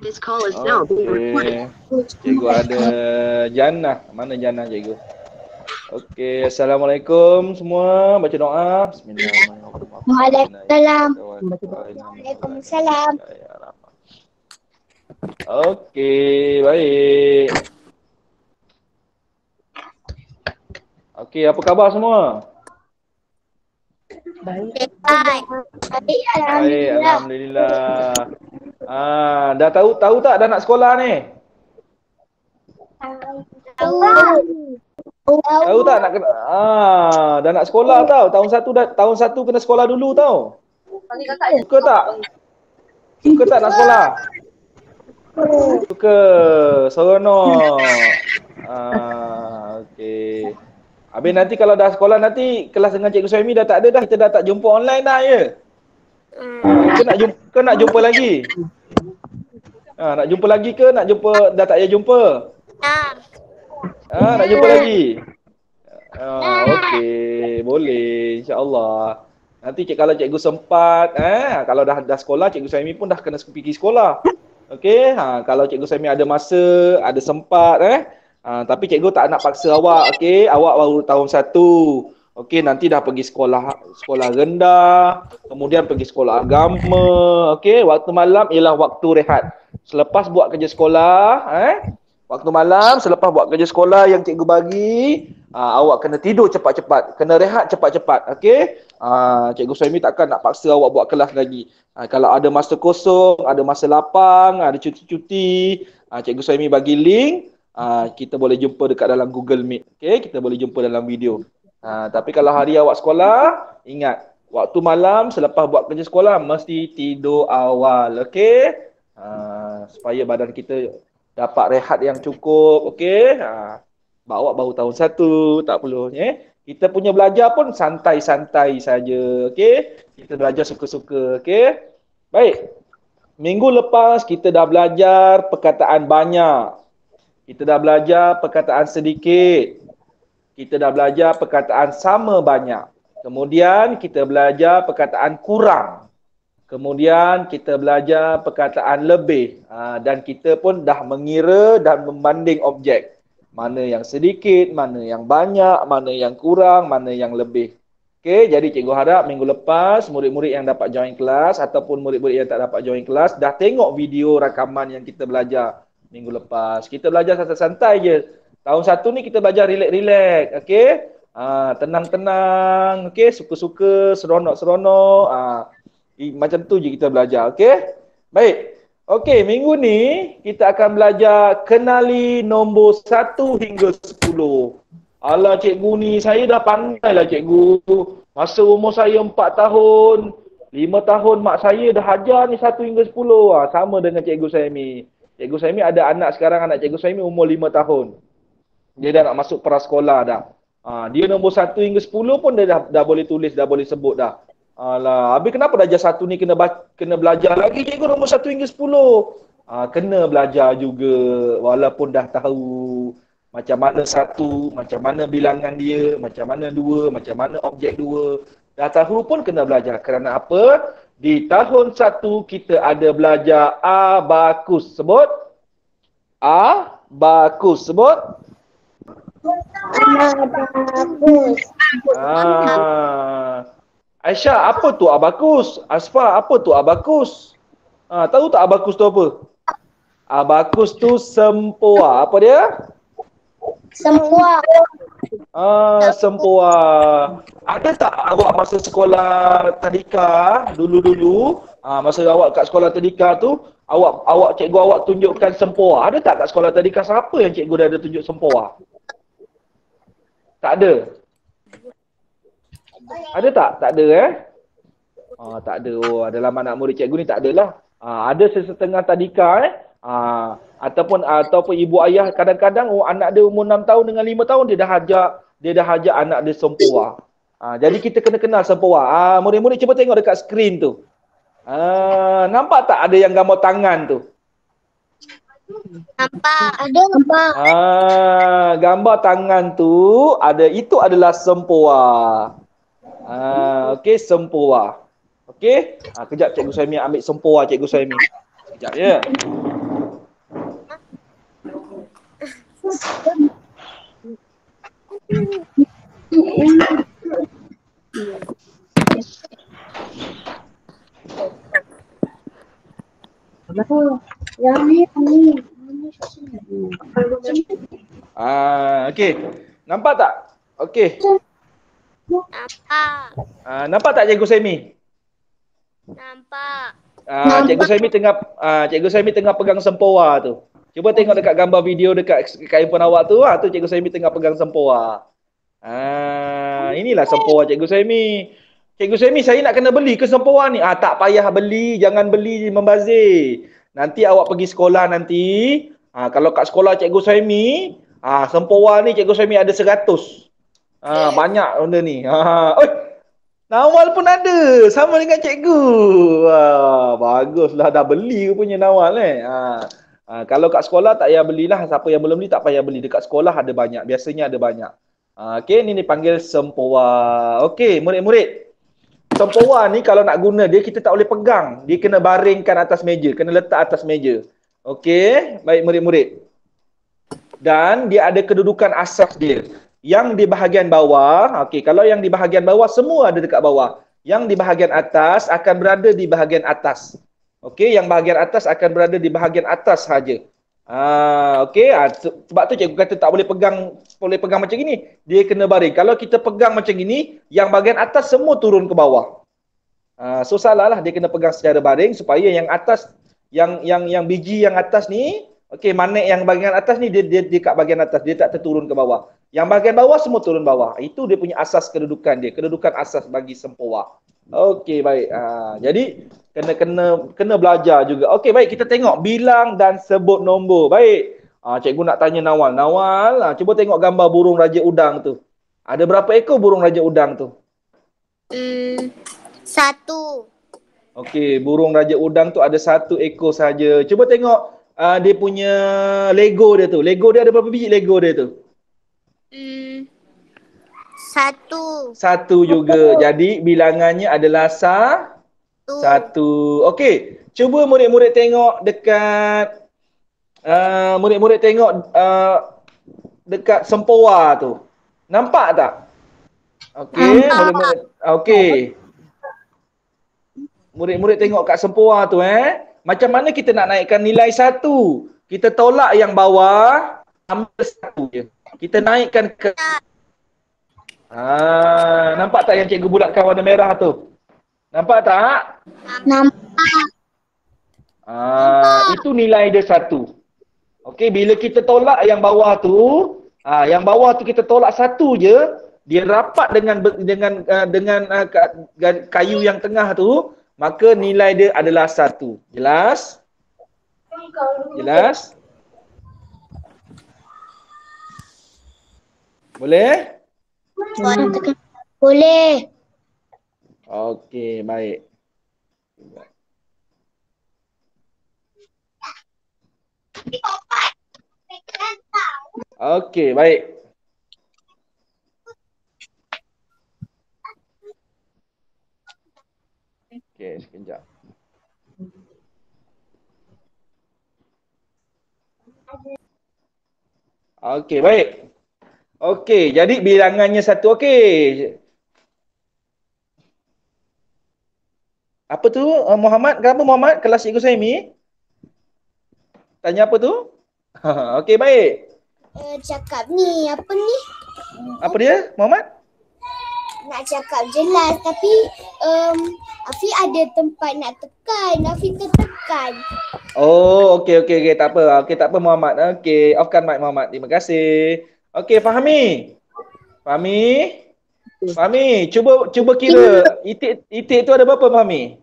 Okey. Cikgu ada Jannah. Mana Jannah cikgu? Okey, Assalamualaikum semua. Baca doa. Bismillahirrahmanirrahim. Waalaikumsalam. Waalaikumsalam. Okey, baik. Okey, apa khabar semua? Baik. Baik, alhamdulillah. Dah tahu tak dah nak sekolah ni? Tahu tak nak kena dah nak sekolah tau. Tahun satu kena sekolah dulu tau. Suka tak? Suka tak nak sekolah? Suka. Seronok. Okey. Habis nanti kalau dah sekolah nanti kelas dengan Cikgu Suhaimi dah tak ada dah. Kita dah tak jumpa online dah ya. Ke nak jumpa lagi? Nak jumpa lagi ke? Nak jumpa dah tak payah jumpa? Nak jumpa lagi? Okey, boleh insya-Allah. Nanti kalau cikgu sempat kalau dah sekolah Cikgu Suhaimi pun dah kena pergi sekolah. Okey, kalau Cikgu Suhaimi ada masa, ada sempat tapi cikgu tak nak paksa awak, okey? Awak baru tahun 1. Okey, nanti dah pergi sekolah rendah, kemudian pergi sekolah agama, okey? Waktu malam ialah waktu rehat. Selepas buat kerja sekolah, waktu malam selepas buat kerja sekolah yang cikgu bagi, awak kena tidur cepat-cepat, kena rehat cepat-cepat, okey? Cikgu Suhaimi takkan nak paksa awak buat kelas lagi. Kalau ada masa kosong, ada masa lapang, ada cuti-cuti, Cikgu Suhaimi bagi link. Kita boleh jumpa dekat dalam Google Meet. Okay? Kita boleh jumpa dalam video. Tapi kalau hari awak sekolah, ingat, waktu malam selepas buat kerja sekolah, mesti tidur awal. Okay? Supaya badan kita dapat rehat yang cukup. Okay? Awak baru tahun 1, tak perlu. Kita punya belajar pun santai-santai saja. Okay? Kita belajar suka-suka. Okay? Baik. Minggu lepas kita dah belajar perkataan banyak. Kita dah belajar perkataan sedikit. Kita dah belajar perkataan sama banyak. Kemudian kita belajar perkataan kurang. Kemudian kita belajar perkataan lebih. Dan kita pun dah mengira dan membanding objek. Mana yang sedikit, mana yang banyak, mana yang kurang, mana yang lebih. Okey, jadi cikgu harap minggu lepas murid-murid yang dapat join kelas ataupun murid-murid yang tak dapat join kelas dah tengok video rakaman yang kita belajar minggu lepas. Kita belajar santai-santai je. Tahun 1 ni kita belajar relax-relax, okey? Tenang-tenang, okey? Suka-suka, seronok-seronok. Macam tu je kita belajar, okey? Baik. Okey, minggu ni kita akan belajar kenali nombor 1 hingga 10. Alah cikgu ni, saya dah pandai lah cikgu. Masa umur saya 4 tahun, 5 tahun mak saya dah ajar ni 1 hingga 10. Sama dengan Cikgu Suhaimi. Cikgu Suhaimi ada anak sekarang, anak Cikgu Suhaimi umur 5 tahun. Dia dah nak masuk prasekolah dah. Dia nombor 1 hingga 10 pun dia dah boleh tulis, dah boleh sebut dah. Alah, habis kenapa darjah 1 ni kena belajar lagi cikgu nombor 1 hingga 10? Kena belajar juga walaupun dah tahu macam mana 1, macam mana bilangan dia, macam mana 2, macam mana objek 2. Dah tahu pun kena belajar. Kerana apa? Di tahun 1 kita ada belajar abakus. Sebut. Abakus. Sebut. Abakus. Aisyah, apa tu abakus? Asfa, apa tu abakus? Tahu tak abakus tu apa? Abakus tu sempoa. Apa dia? Sempoa. Sempoa. Ada tak awak masa sekolah tadika dulu-dulu, masa awak kat sekolah tadika tu, cikgu awak tunjukkan sempoa. Ada tak kat sekolah tadika siapa yang cikgu dah ada tunjuk sempoa? Tak ada. Ada tak? Tak ada tak ada. Dalam anak murid cikgu ni tak adalah. Ada sesetengah tadika ataupun ibu ayah kadang-kadang anak dia umur 6 tahun dengan 5 tahun dia dah ajak anak dia sempoa. Jadi kita kena kenal sempoa. Murid-murid cuba tengok dekat skrin tu. Nampak tak ada yang gambar tangan tu? Nampak. Ada nampak. Gambar tangan tu itu adalah sempoa. Okey, sempoa. Okey? Kejap Cikgu Suhaimi ambil sempoa Cikgu Suhaimi. Kejap ya. Okey. Nampak tak? Okey. Nampak. Nampak tak Cikgu Semi? Nampak. Cikgu Semi tengah pegang sempoa tu. Cuba tengok dekat gambar video dekat handphone awak tu, tu Cikgu Semi tengah pegang sempoa. Inilah sempoa Cikgu Semi. Cikgu Semi, saya nak kena beli ke sempoa ni? Tak payah beli, jangan beli membazir. Nanti awak pergi sekolah nanti, kalau kat sekolah Cikgu Semi, sempoa ni Cikgu Semi ada 100. Banyak benda ni. Oi, Nawal pun ada, sama dengan cikgu. Baguslah, dah beli punya Nawal kalau kat sekolah tak payah belilah, siapa yang belum beli tak payah beli. Dekat sekolah ada banyak, biasanya ada banyak. Okey, ni dipanggil sempoa. Okey, murid-murid. Sempoa ni kalau nak guna dia, kita tak boleh pegang. Dia kena baringkan atas meja, kena letak atas meja. Okey, baik murid-murid. Dan dia ada kedudukan asas dia. Yang di bahagian bawah, okey, kalau yang di bahagian bawah semua ada dekat bawah. Yang di bahagian atas akan berada di bahagian atas. Okey, yang bahagian atas akan berada di bahagian atas saja. Okey, sebab tu cikgu kata tak boleh pegang macam gini. Dia kena baring. Kalau kita pegang macam gini, yang bahagian atas semua turun ke bawah. So salah lah, dia kena pegang secara baring supaya yang atas, yang biji yang atas ni, okey, magnet yang bahagian atas ni dia kat bahagian atas, dia tak terturun ke bawah. Yang bahagian bawah semua turun bawah. Itu dia punya asas kedudukan dia, kedudukan asas bagi sempoa. Okey, baik. Jadi kena belajar juga. Okey, baik, kita tengok bilang dan sebut nombor. Baik. Cikgu nak tanya Nawal. Nawal, cuba tengok gambar burung raja udang tu. Ada berapa ekor burung raja udang tu? 1. Okey, burung raja udang tu ada 1 ekor saja. Cuba tengok dia punya Lego dia tu. Lego dia ada berapa biji Lego dia tu? 1. 1 juga. Jadi bilangannya adalah 1. Okey, cuba murid-murid tengok dekat dekat sempoa tu. Nampak tak? Okey, murid-murid. Okey. Murid-murid tengok kat sempoa tu Macam mana kita nak naikkan nilai 1? Kita tolak yang bawah, ambil 1 je. Kita naikkan ke nampak tak yang cikgu bulatkan warna merah tu? Nampak tak? Nampak. Itu nilai dia 1. Okey, bila kita tolak yang bawah tu, kita tolak 1 je, dia rapat dengan kayu yang tengah tu, maka nilai dia adalah 1. Jelas? Jelas? Boleh? Boleh. Okey, baik. Okey, baik. Okey, sekejap. Okey, baik. Okey, jadi bilangannya 1. Okey. Apa tu Muhammad? Kenapa Muhammad? Kelas cikgu Saimi? Tanya apa tu? Okey, baik. Cakap ni, apa ni? Apa dia, Muhammad? Nak cakap jelas tapi Afi ada tempat nak tekan. Afi tertekan. Oh, okey, tak apa. Okey, tak apa Muhammad. Okey, offkan mic Muhammad. Terima kasih. Okey, Fahmi. Fahmi, cuba kira itik tu ada berapa Fahmi?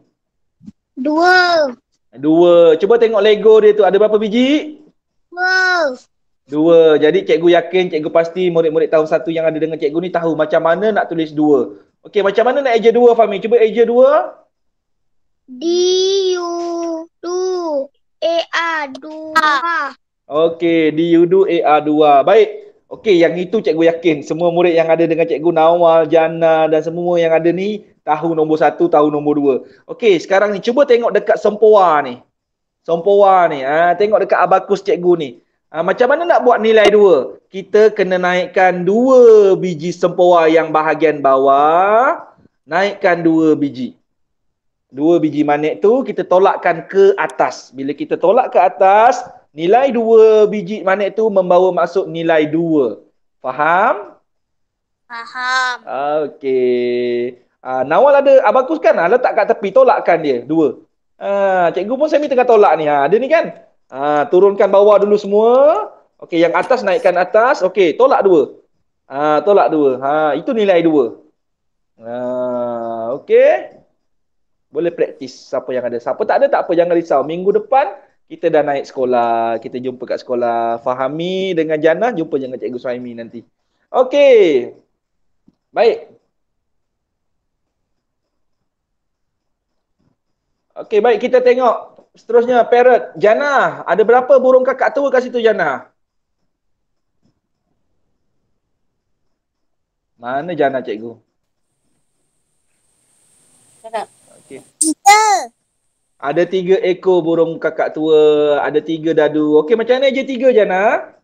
2. 2. Cuba tengok Lego dia tu ada berapa biji? 2. Jadi cikgu yakin, cikgu pasti murid-murid tahun 1 yang ada dengan cikgu ni tahu macam mana nak tulis 2. Okey, macam mana nak eja 2 Fahmi? Cuba eja 2. D-U-2. Okey, D-U-2-A-R-2. Baik. Okey, yang itu cikgu yakin. Semua murid yang ada dengan cikgu Nawal, Jana dan semua yang ada ni tahu nombor 1, tahu nombor 2. Okey, sekarang ni cuba tengok dekat sempoa ni. Tengok dekat abakus cikgu ni. Macam mana nak buat nilai 2? Kita kena naikkan 2 biji sempoa yang bahagian bawah. Naikkan 2 biji. 2 biji manik tu kita tolakkan ke atas. Bila kita tolak ke atas, nilai 2 biji manik tu membawa masuk nilai 2. Faham? Faham. Okey. Nawal ada abakus kan? Letak kat tepi, tolakkan dia 2. Cikgu pun semi tengah tolak ni. Ada ni kan? Turunkan bawah dulu semua. Okey, yang atas naikkan atas. Okey, tolak 2. Tolak 2. Itu nilai 2. Okey. Boleh praktis siapa yang ada. Siapa tak ada tak apa, jangan risau. Minggu depan kita dah naik sekolah. Kita jumpa kat sekolah. Fahami dengan Jannah, jumpa dengan Cikgu Suhaimi nanti. Okey. Baik. Okey, baik, kita tengok seterusnya parrot. Jannah, ada berapa burung kakak tua kat situ Jannah? Mana Jannah cikgu? Okey. 3. Ada 3 ekor burung kakak tua, ada 3 dadu. Okey, macam mana je 3 Jannah?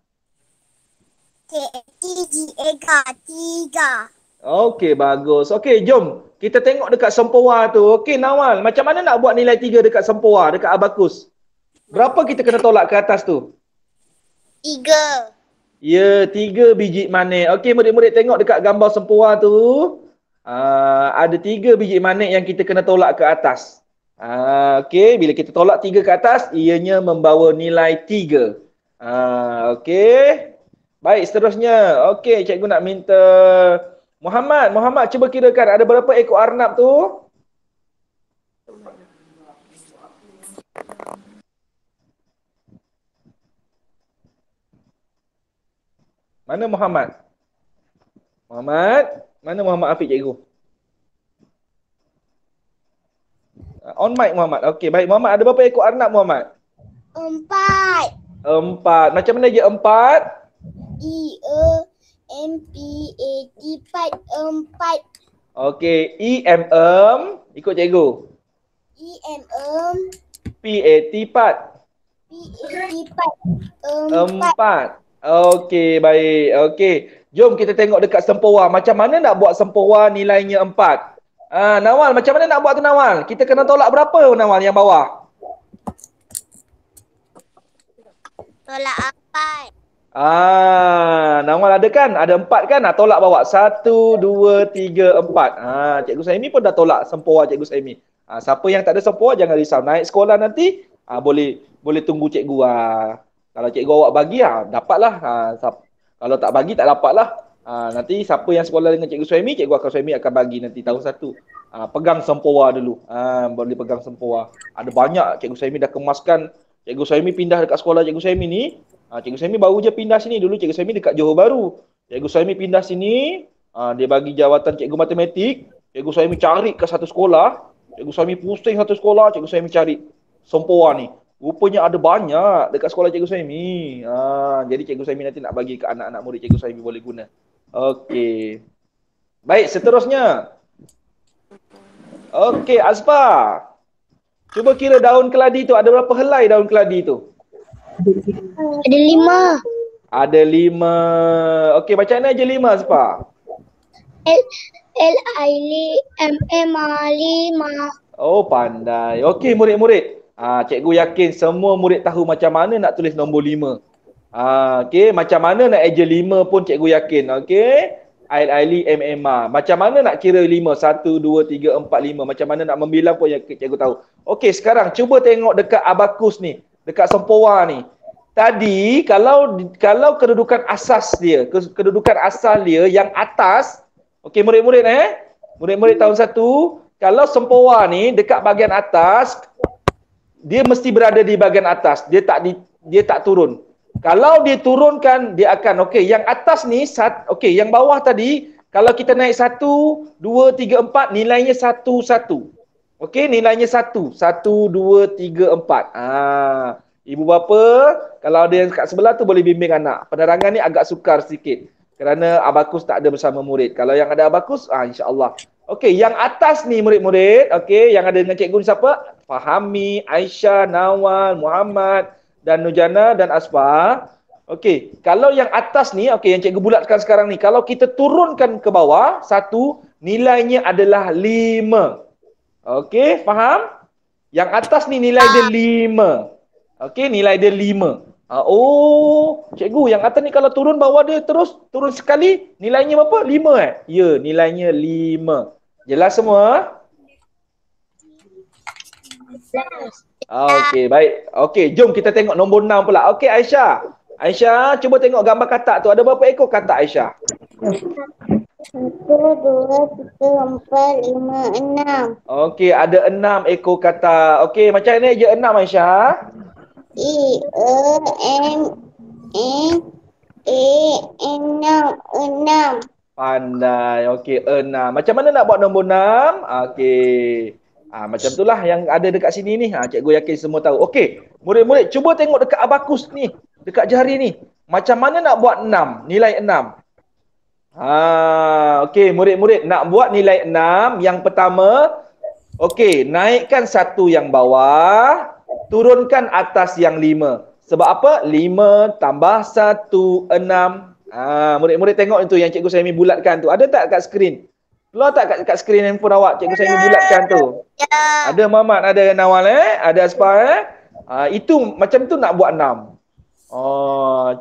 Tiga. Okey, bagus. Okey, jom. Kita tengok dekat sempoa tu. Okey, Nawal. Macam mana nak buat nilai 3 dekat sempoa, dekat abakus? Berapa kita kena tolak ke atas tu? 3. Ya, 3 biji manik. Okey, murid-murid tengok dekat gambar sempoa tu. Ada 3 biji manik yang kita kena tolak ke atas. Okey, bila kita tolak 3 ke atas, ianya membawa nilai 3. Okey. Baik, seterusnya. Okey, cikgu nak minta Muhammad, cuba kirakan ada berapa ekor arnab tu? Mana Muhammad? Mana Muhammad Afiq cikgu? On mic Muhammad. Okey, baik Muhammad, ada berapa ekor arnab Muhammad? 4. 4. Macam mana je 4? EMPAT 4. Okey, ikut cikgu. PAT 4. Okey, baik. Okey. Jom kita tengok dekat sempoa. Macam mana nak buat sempoa nilainya 4? Nawal, macam mana nak buat tu Nawal? Kita kena tolak berapa Nawal yang bawah? Tolak 4. Nawal ada kan? Ada 4 kan? Tolak bawah. 1, 2, 3, 4. Cikgu Saimi pun dah tolak sempoa Cikgu Saimi. Siapa yang tak ada sempoa jangan risau. Naik sekolah nanti boleh tunggu cikgu. Kalau cikgu awak bagi dapatlah. Kalau tak bagi tak dapatlah. Nanti siapa yang sekolah dengan Cikgu Suhaimi, Cikgu Suhaimi akan bagi nanti tahun 1. Pegang sempoa dulu. Boleh pegang sempoa. Ada banyak Cikgu Suhaimi dah kemaskan. Cikgu Suhaimi pindah dekat sekolah Cikgu Suhaimi ni. Cikgu Suhaimi baru je pindah sini. Dulu Cikgu Suhaimi dekat Johor Bahru. Cikgu Suhaimi pindah sini. Dia bagi jawatan Cikgu Matematik. Cikgu Suhaimi cari ke satu sekolah. Cikgu Suhaimi pusing satu sekolah. Cikgu Suhaimi cari sempoa ni. Rupanya ada banyak dekat sekolah Cikgu Suhaimi. Jadi Cikgu Suhaimi nanti nak bagi ke anak-anak murid Cikgu Suhaimi boleh guna. Okey. Baik, seterusnya. Okey, Azfar. Cuba kira daun keladi tu. Ada berapa helai daun keladi tu? Ada 5. Ada 5. Okey, macam mana je 5, Azfar? L-I-M-M-A 5. Oh, pandai. Okey, murid-murid. Cikgu yakin semua murid tahu macam mana nak tulis nombor 5. Okey, macam mana nak eja 5 pun cikgu yakin. Okey. Aili MMA. Macam mana nak kira 5? 1 2 3 4 5. Macam mana nak membilang pun yang cikgu tahu. Okey, sekarang cuba tengok dekat abakus ni, dekat sempoa ni. Tadi kalau kedudukan asas dia, kedudukan asal dia yang atas, okey murid-murid murid-murid tahun 1, kalau sempoa ni dekat bahagian atas, dia mesti berada di bahagian atas. Dia tak turun. Kalau dia turunkan, dia akan, okey, yang atas ni, okey, yang bawah tadi, kalau kita naik 1, 2, 3, 4, nilainya 1, 1. Okey, nilainya 1. 1, 2, 3, 4. Ibu bapa, kalau ada yang kat sebelah tu boleh bimbing anak. Penerangan ni agak sukar sikit. Kerana abakus tak ada bersama murid. Kalau yang ada abakus, insya-Allah. Okey, yang atas ni murid-murid, okey, yang ada dengan cikgu ni siapa? Fahami, Aisyah, Nawal, Muhammad dan Nurjana dan Asfar. Okey, kalau yang atas ni, okey yang cikgu bulatkan sekarang ni, kalau kita turunkan ke bawah, 1, nilainya adalah 5. Okey, faham? Yang atas ni nilai dia 5. Okey, nilai dia 5. Oh, cikgu, yang atas ni kalau turun bawah dia terus turun sekali, nilainya berapa? 5 Ya, nilainya 5. Jelas semua? Okey, baik. Okey, jom kita tengok nombor 6 pula. Okey, Aisyah. Aisyah, cuba tengok gambar katak tu. Ada berapa ekor katak, Aisyah? 1, 2, 3, 4, 5, 6. Okey, ada 6 ekor katak. Okey, macam mana je 6, Aisyah? E, N, N, A, 6. Pandai. Okey, 6. Macam mana nak buat nombor 6? Okey. Macam itulah yang ada dekat sini ni. Cikgu yakin semua tahu. Okey, murid-murid cuba tengok dekat abakus ni. Dekat jari ni. Macam mana nak buat 6? Nilai 6. Okey, murid-murid nak buat nilai 6. Yang pertama, okey, naikkan 1 yang bawah, turunkan atas yang 5. Sebab apa? 5 tambah 1, 6. Murid-murid tengok itu yang cikgu Saimi bulatkan tu. Ada tak kat skrin? Keluar tak kat skrin handphone awak cikgu Saimi bulatkan tu? Ya. Ada Muhammad, ada Nawal ada Asfar itu macam tu nak buat 6.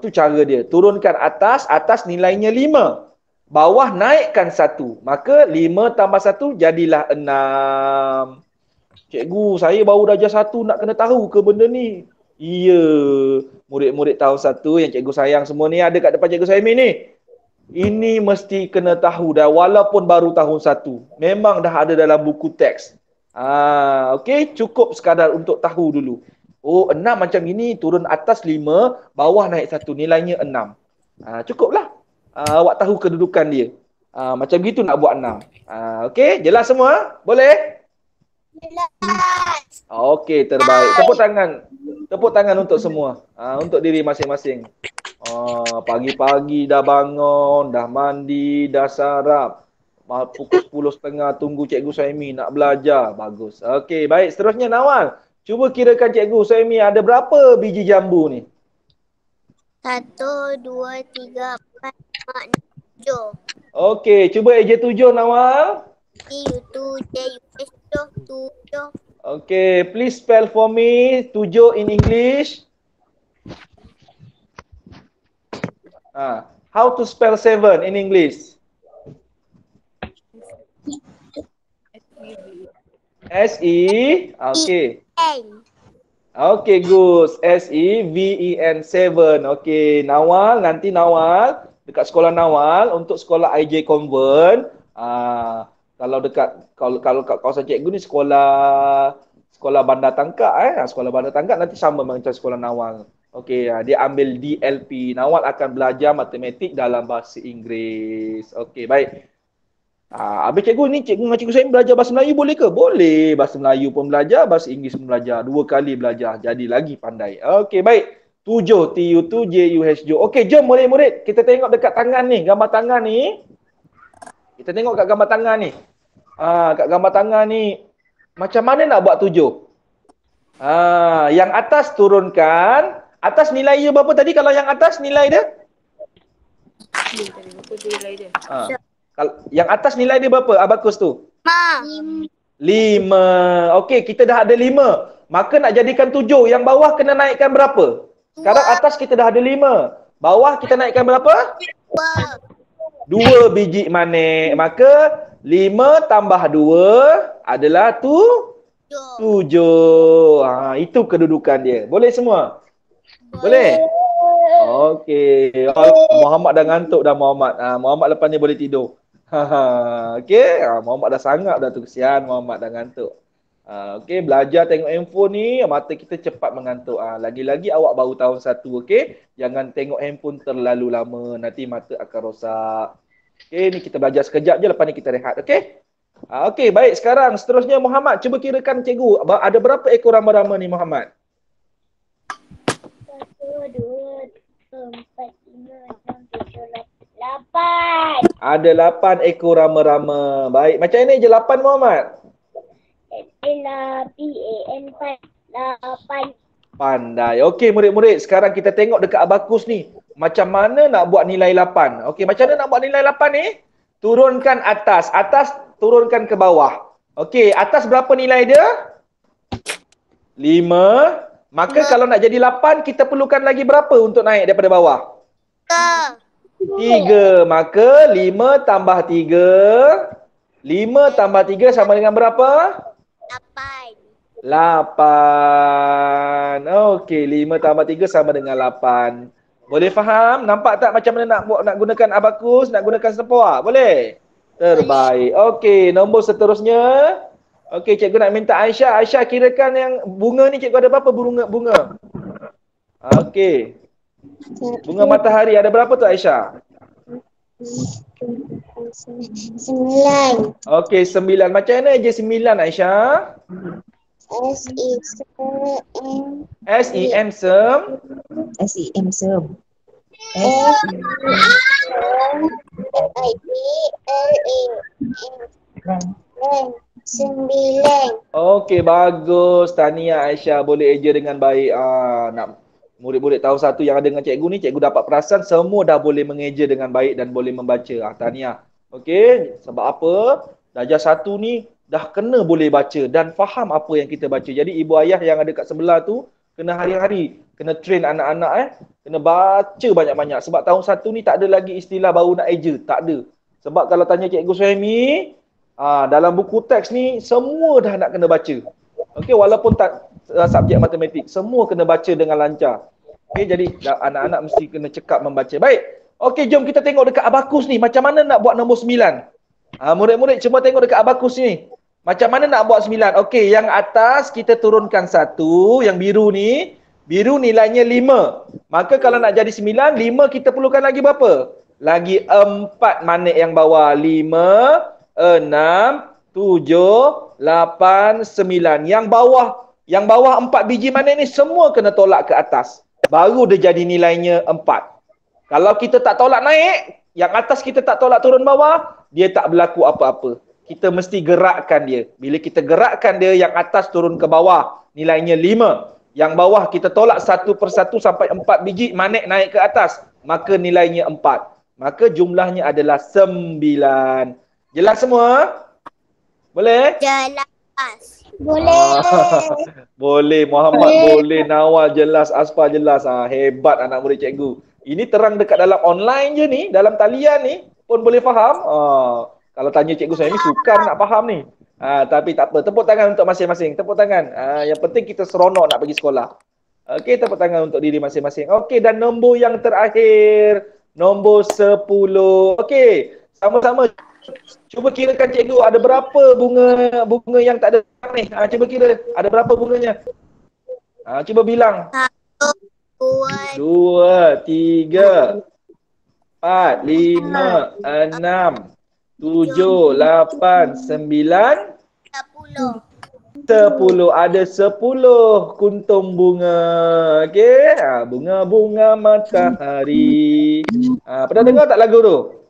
Itu cara dia. Turunkan atas nilainya 5. Bawah naikkan 1. Maka 5 tambah 1 jadilah 6. Cikgu, saya baru darjah 1 nak kena tahu ke benda ni? Ya, murid-murid tahun 1 yang cikgu sayang semua ni ada kat depan cikgu Saimi ni. Ini mesti kena tahu dah walaupun baru tahun 1. Memang dah ada dalam buku teks. Okey, cukup sekadar untuk tahu dulu. Oh, 6 macam ini, turun atas 5, bawah naik 1, nilainya 6. Cukuplah. Awak tahu kedudukan dia. Macam gitu nak buat 6. Okey, jelas semua? Boleh? Jelas. Okey, terbaik. Tepuk tangan untuk semua. Untuk diri masing-masing. Pagi-pagi dah bangun, dah mandi, dah sarap. Pukul 10.30 tunggu cikgu Saimi nak belajar. Bagus. Okey, baik. Seterusnya Nawal. Cuba kirakan cikgu Saimi ada berapa biji jambu ni? 1, 2, 3, 4, 5, 6, 7. Okey, cuba eja 7 Nawal. U, 7, U, 7. Okay, please spell for me 7 in English. How to spell 7 in English? S-E. Okay. Okay, good. S-E-V-E-N 7. Okay, Nawal. Nanti Nawal dekat sekolah Nawal untuk sekolah IJ Convent. Kalau kat kawasan cikgu ni sekolah Bandar Tangkak sekolah Bandar Tangkak nanti sama macam sekolah Nawal. Okey, dia ambil DLP. Nawal akan belajar matematik dalam bahasa Inggeris. Okey, baik. Habis cikgu ni, cikgu dengan cikgu saya belajar bahasa Melayu boleh ke? Boleh. Bahasa Melayu pun belajar, bahasa Inggeris pun belajar. 2 kali belajar, jadi lagi pandai. Okey, baik. 7, T-U-J-U-H-J. Okey, jom murid-murid. Kita tengok dekat tangan ni, gambar tangan ni. Kita tengok kat gambar tangan ni. Kat gambar tangan ni, macam mana nak buat 7? Yang atas turunkan. Atas nilai dia berapa tadi? Kalau yang atas nilai dia? Yang atas nilai dia berapa? Abakus tu? 5. Okey, kita dah ada 5. Maka nak jadikan 7. Yang bawah kena naikkan berapa? Sekarang atas kita dah ada 5. Bawah kita naikkan berapa? 2 biji manik. Maka 5 tambah 2 adalah 7. Itu kedudukan dia. Boleh semua? Boleh? Okey. Muhammad dah ngantuk dah Muhammad. Muhammad lepas ni boleh tidur. Okey. Muhammad dah sangat dah tu. Kesian Muhammad dah ngantuk. Okey, belajar tengok handphone ni, mata kita cepat mengantuk. Lagi-lagi awak baru tahun 1, okey? Jangan tengok handphone terlalu lama, nanti mata akan rosak. Okey, ni kita belajar sekejap je, lepas ni kita rehat, okey? Okey, baik. Sekarang seterusnya Muhammad, cuba kirakan cikgu. Ada berapa ekor rama-rama ni Muhammad? 1, 2, 3, 4, 5, 6, 7, 8. Ada 8 ekor rama-rama. Baik, macam ni je 8 Muhammad? P-A-N 8. Pandai. Okey murid-murid, sekarang kita tengok dekat abakus ni. Macam mana nak buat nilai 8? Okey, macam mana nak buat nilai 8 ni? Turunkan atas. Atas turunkan ke bawah. Okey, atas berapa nilai dia? 5. Maka kalau nak jadi 8, kita perlukan lagi berapa untuk naik daripada bawah? 3. Maka 5 tambah 3. 5 tambah 3 sama dengan berapa? 8. Okey, 5 tambah 3 sama dengan 8. Boleh faham? Nampak tak macam mana nak gunakan abakus, nak gunakan sepuak? Boleh? Terbaik. Okey, nombor seterusnya. Okey, cikgu nak minta Aisyah. Aisyah kirakan yang bunga ni cikgu ada berapa bunga? Okey. Bunga matahari ada berapa tu Aisyah? 9. Okey, 9. Macam mana je 9 Aisyah? S-E-M. S-E-M sem. SEM sem. S-E-M. 9. Okey, bagus. Tahniah Aisyah, boleh eja dengan baik. Nak murid-murid tahun 1 yang ada dengan cikgu ni, cikgu dapat perasan semua dah boleh mengeja dengan baik dan boleh membaca. Tahniah. Okey, sebab apa? Darjah 1 ni dah kena boleh baca dan faham apa yang kita baca. Jadi ibu ayah yang ada kat sebelah tu kena hari-hari kena train anak-anak kena baca banyak-banyak. Sebab tahun 1 ni tak ada lagi istilah baru nak eja, tak ada. Sebab kalau tanya cikgu Suhaimi, dalam buku teks ni semua dah nak kena baca. Okey, walaupun tak subjek matematik, semua kena baca dengan lancar. Okey, jadi anak-anak mesti kena cekap membaca. Baik. Okey, jom kita tengok dekat abakus ni macam mana nak buat nombor 9. Murid-murid cuba tengok dekat abakus ni. Macam mana nak buat 9? Okey, yang atas kita turunkan 1, yang biru ni, biru nilainya 5. Maka kalau nak jadi 9, 5 kita perlukan lagi berapa? Lagi 4 manik yang bawah. 5, 6, 7, 8, 9. Yang bawah 4 biji manik ni semua kena tolak ke atas. Baru dia jadi nilainya 4. Kalau kita tak tolak naik, yang atas kita tak tolak turun bawah, dia tak berlaku apa-apa. Kita mesti gerakkan dia. Bila kita gerakkan dia, yang atas turun ke bawah, nilainya 5. Yang bawah kita tolak satu persatu sampai 4 biji manik naik ke atas, maka nilainya 4. Maka jumlahnya adalah 9. Jelas semua? Boleh? Jelas. Boleh. Boleh, Muhammad boleh, Nawal jelas, Asfar jelas. Hebat anak murid cikgu. Ini terang dekat dalam online je ni, dalam talian ni pun boleh faham. Kalau tanya cikgu saya ni sukar nak faham ni. Tapi tak apa, tepuk tangan untuk masing-masing. Tepuk tangan. Yang penting kita seronok nak pergi sekolah. Okey, tepuk tangan untuk diri masing-masing. Okey, dan nombor yang terakhir, nombor 10. Okey, sama-sama cuba kirakan cikgu ada berapa bunga yang tak ada ni. Cuba kira ada berapa bunganya. Cuba bilang. 2, 2, 3, 4, 5, 6, 7, 8, 9, 10. 10. Ada 10 kuntum bunga. Okey. Bunga-bunga matahari. Pernah dengar tak lagu tu?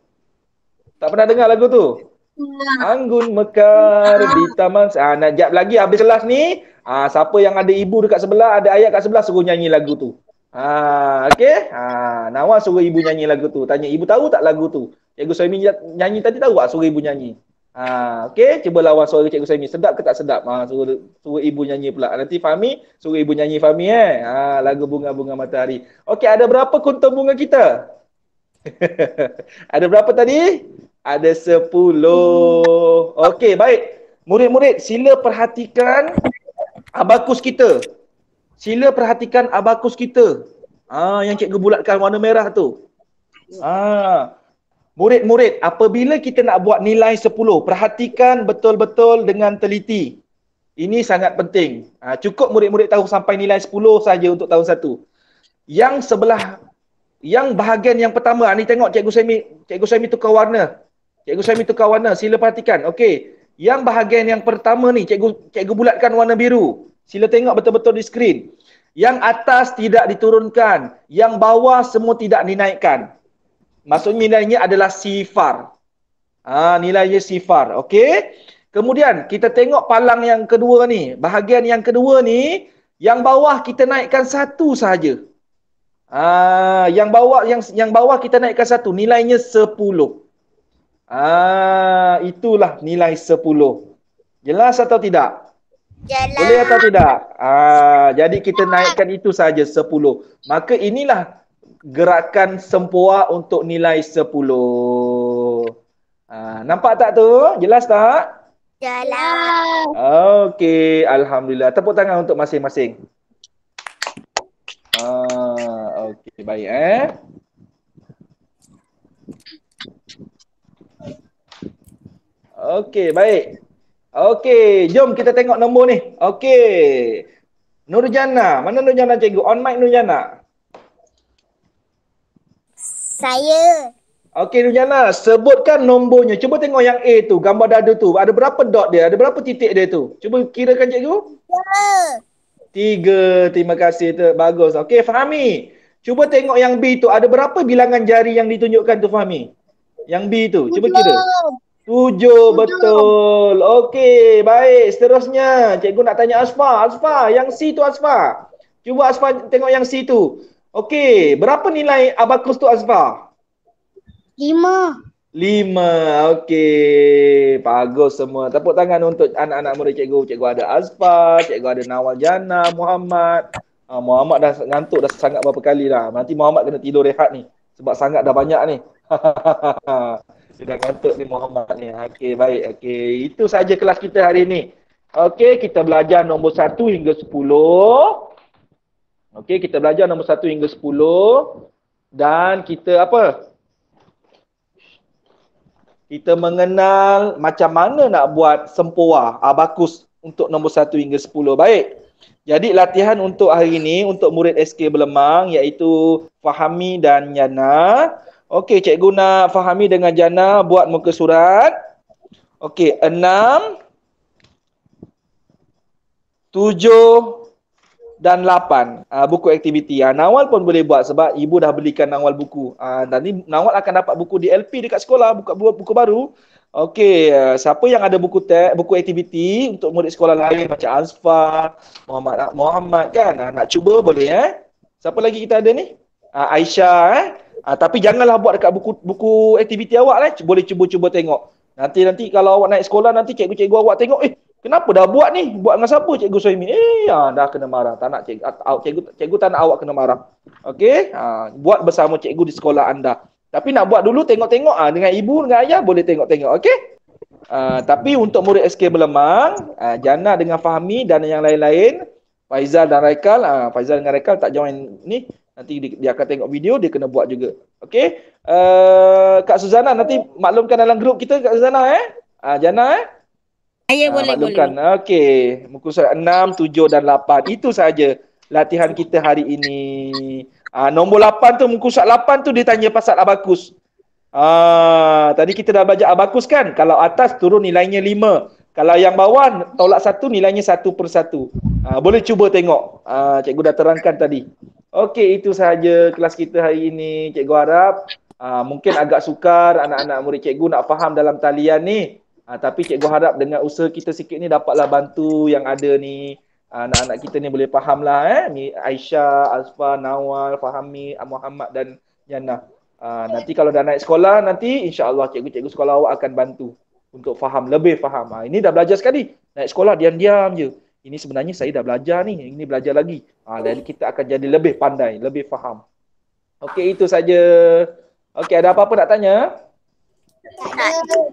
Tak pernah dengar lagu tu? Anggun mekar di taman. Nak jap lagi habis kelas ni. Siapa yang ada ibu dekat sebelah, ada ayah kat sebelah, suruh nyanyi lagu tu. Okey. Nawal suruh ibu nyanyi lagu tu. Tanya, ibu tahu tak lagu tu? Cikgu Suhaimi nyanyi tadi, tahu tak? Suruh ibu nyanyi. Okey, cuba lawan suara Cikgu Suhaimi. Sedap ke tak sedap? Suruh ibu nyanyi pula. Nanti Fahmi, suruh ibu nyanyi Fahmi lagu bunga-bunga matahari. Okey, ada berapa kuntum bunga kita? Ada berapa tadi? Ada 10. Okey, baik. Murid-murid, sila perhatikan abakus kita. Sila perhatikan abakus kita. Yang cikgu bulatkan warna merah tu. Murid-murid, apabila kita nak buat nilai 10, perhatikan betul-betul dengan teliti. Ini sangat penting. Cukup murid-murid tahu sampai nilai 10 saja untuk tahun 1. Yang bahagian yang pertama, ni tengok Cikgu Suhaimi tukar warna. Cikgu Suhaimi tukar warna, sila perhatikan. Okey. Yang bahagian yang pertama ni, cikgu bulatkan warna biru. Sila tengok betul-betul di skrin. Yang atas tidak diturunkan, yang bawah semua tidak dinaikkan. Maksudnya nilainya adalah sifar. Nilainya sifar. Okey. Kemudian kita tengok palang yang kedua ni. Bahagian yang kedua ni, Yang bawah kita naikkan satu saja. Yang bawah kita naikkan satu, nilainya 10. Itulah nilai 10. Jelas atau tidak? Boleh atau Jalan. tidak? Jadi kita naikkan itu saja 10. Maka inilah gerakan sempoa untuk nilai 10. Nampak tak tu? Jelas tak? Jalan. Okey, alhamdulillah. Tepuk tangan untuk masing-masing. Okey, baik Okey, baik. Okey, jom kita tengok nombor ni. Okey. Nurjana, mana Nurjana cikgu? On mic Nurjana. Saya. Okey Nurjana, sebutkan nombornya. Cuba tengok yang A tu, gambar dada tu. Ada berapa dot dia? Ada berapa titik dia tu? Cuba kirakan cikgu. 3. Terima kasih tu. Bagus. Okey, Fahmi. Cuba tengok yang B tu. Ada berapa bilangan jari yang ditunjukkan tu Fahmi? Yang B tu. Cuba kira. 7. Betul. Okey, baik. Seterusnya, cikgu nak tanya Asfa. Asfa, yang C tu Asfa. Cuba Asfa tengok yang C tu. Okey, berapa nilai abakus tu Asfa? 5. 5. Okey. Bagus semua. Tepuk tangan untuk anak-anak murid cikgu. Cikgu ada Asfa, cikgu ada Nawal Jana, Muhammad. Muhammad dah ngantuk dah sangat berapa kali dah. Nanti Muhammad kena tidur rehat ni. Sebab sangat dah banyak ni. Dia dah ngantuk ni Muhammad ni. Okey, baik. Okey, itu saja kelas kita hari ni. Okey, kita belajar nombor 1 hingga 10. Okey, kita belajar nombor 1 hingga 10. Dan kita apa? Kita mengenal macam mana nak buat sempoa abakus untuk nombor 1 hingga 10. Baik. Jadi latihan untuk hari ini untuk murid SK Belemang iaitu Fahami dan Yana. Okey, cikgu nak Fahami dengan Jana buat muka surat. Okey, 6, 7 dan 8 buku aktiviti. Nawal pun boleh buat sebab ibu dah belikan Nawal buku. Nanti Nawal akan dapat buku DLP dekat sekolah, buku baru. Okey, siapa yang ada buku aktiviti untuk murid sekolah lain macam Azfar, Muhammad kan, nak cuba boleh Siapa lagi kita ada ni? Aisyah tapi janganlah buat dekat buku aktiviti awak boleh cuba-cuba tengok. Nanti kalau awak naik sekolah nanti cikgu-cikgu awak tengok, kenapa dah buat ni? Buat dengan siapa Cikgu Suhaimi? Dah kena marah. Tak nak cikgu tak nak awak kena marah. Okey? Buat bersama cikgu di sekolah anda. Tapi nak buat dulu tengok-tengok dengan ibu dengan ayah boleh tengok-tengok. Okey? Tapi untuk murid SK Belemang, Jana dengan Fahmi dan yang lain-lain, Faizal dan Raikal, Faizal dengan Raikal tak join ni. Nanti dia akan tengok video, dia kena buat juga. Okey? Kak Suzana nanti maklumkan dalam grup kita Kak Suzana Jana Ya boleh. Okey, muka surat 6, 7 dan 8. Itu saja latihan kita hari ini. Nombor 8 tu, muka surat 8 tu dia tanya pasal abakus. Tadi kita dah belajar abakus kan? Kalau atas turun nilainya 5. Kalau yang bawah tolak 1 nilainya 1/1. Boleh cuba tengok. Cikgu dah terangkan tadi. Okey, itu sahaja kelas kita hari ini. Cikgu harap mungkin agak sukar anak-anak murid cikgu nak faham dalam talian ni. Tapi cikgu harap dengan usaha kita sikit ni dapatlah bantu yang ada ni. Anak-anak kita ni boleh faham lah Aisyah, Azfar, Nawal, Fahami, Muhammad dan Yana. Nanti kalau dah naik sekolah nanti insya-Allah cikgu-cikgu sekolah awak akan bantu untuk faham, lebih faham. Ini dah belajar sekali. Naik sekolah diam-diam je. Ini sebenarnya saya dah belajar ni. Ini belajar lagi. Dan kita akan jadi lebih pandai, lebih faham. Okey, itu saja. Okey, ada apa-apa nak tanya? Tak ada.